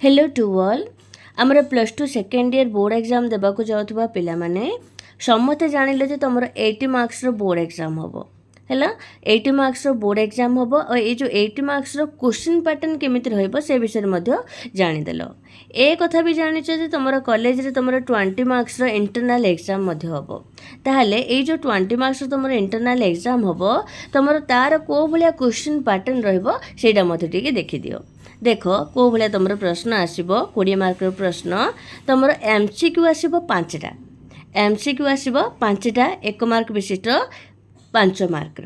Hello to all आमर plus two second year board exam देवाक जाउथबा पिला माने समस्ते जानिले जे तुमर 80 मार्क्स रो बोर्ड एग्जाम हबो हैला 80 मार्क्स रो बोर्ड एग्जाम हबो और ये जो 80 मार्क्स रो क्वेश्चन पैटर्न केमिति रहइबो से विषय मध्ये जानि देलो ए कथा भी जानिछ जे तुमर कॉलेज रे तुमर 20 मार्क्स रो इंटरनल एग्जाम मध्ये हबो ताहले ए जो 20 मार्क्स रो तुमर इंटरनल एग्जाम हबो तुमर तार को भलिया क्वेश्चन पैटर्न रहइबो सेटा मध्ये टिके देखि दियो देख को भाया तुम प्रश्न आसो 20 मार्क प्रश्न तुम एमसीक्यू आसो 5टा एमसीक्यू आसो 5टा 1 मार्क विशिष्ट 5 मार्क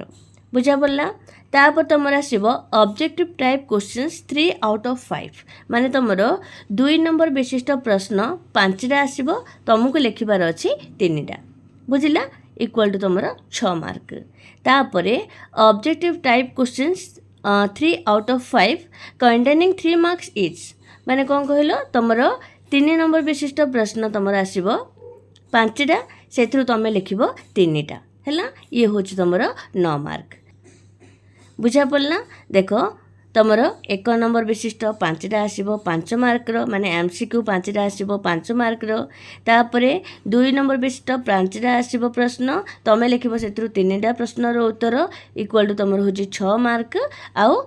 बुझा पड़ा तापर तुम आसो objective type questions 3 out of 5 माने तुम 2 नंबर विशिष्ट प्रश्न 5टा आसो तुमको लिखबार अच्छी 3टा बुझला इक्वल टू तुम 6 मार्क तापर objective type questions 3 out of 5 containing 3 marks etch माने कौन कहलो तुमर 3 नंबर विशिष्ट प्रश्न तुम आसो 5टा से तुम लिखब 3टा है ये हूँ तुमर 9 मार्क बुझा पड़ा देख तुम 1 नंबर विशिष्ट 5टा आसो 5 मार्क माने एमसीक्यू 5टा आसो 5 मार्क तापर 2 नंबर विशिष्ट 5टा आसो प्रश्न तुम लिखब से 3टा प्रश्न उत्तर इक्वल टू तुम हूँ 6 मार्क आउ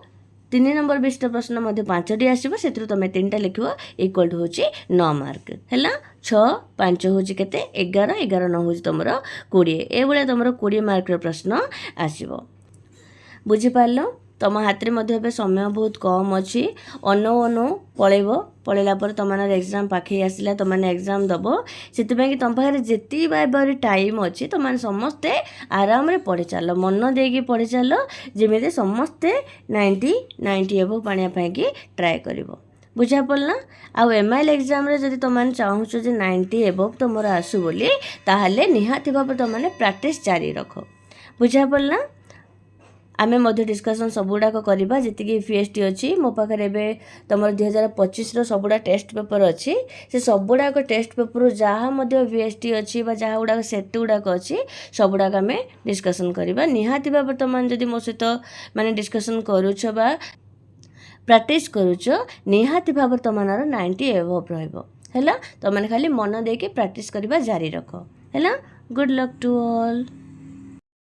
3 नंबर विशिष्ट प्रश्न 5टी आसो से तुम 3टा लिखब इक्वल टू हूँ 9 मार्क है 6 5 हूँ के 11 11 9 हूँ तुम 20 ये तुम 20 मार्क प्रश्न आसो बुझीपार तुम हाथ में समय बहुत कम अच्छी अनो अनो पलैला पर तुम एग्जाम पाखे आसला तुमने एग्जाम दब से तुम पाखे जिते बार टाइम अच्छी तुमने समस्ते आराम रे पढ़ी चल मन देकी पढ़ी चल जमी समस्ते 90 एबो पाने की ट्राए कर बुझा पड़ा आउ एमआईएल एग्जाम रे जदि तुमने चाहूँ 90 एबो तुम आसु बोली ताहले निहाती भाव तुमने प्रैक्टिस जारी रख बुझा पड़ा आमे मध्य डिस्कसन सबुड़ाक करवा जी पीएचटी अच्छी मो पाखे एवं तुम 2025 सबुड़ा टेस्ट पेपर अच्छी से सबुड़ाक टेस्ट पेपर जहाँ पीएचटी अच्छी जहाँ गुड़ाक सेट गुड़ाक अच्छी सबुड़ाक आम डिस्कसन करवा निहाती भाव तुम जदि मो सहित माने डिस्कसन करुच बा प्रैक्टिस करुच निहाती भाव तुम 90 एबव रहा तुमने खाली मन देके प्रैक्टिस करवा जारी रख है गुड लक टू ऑल।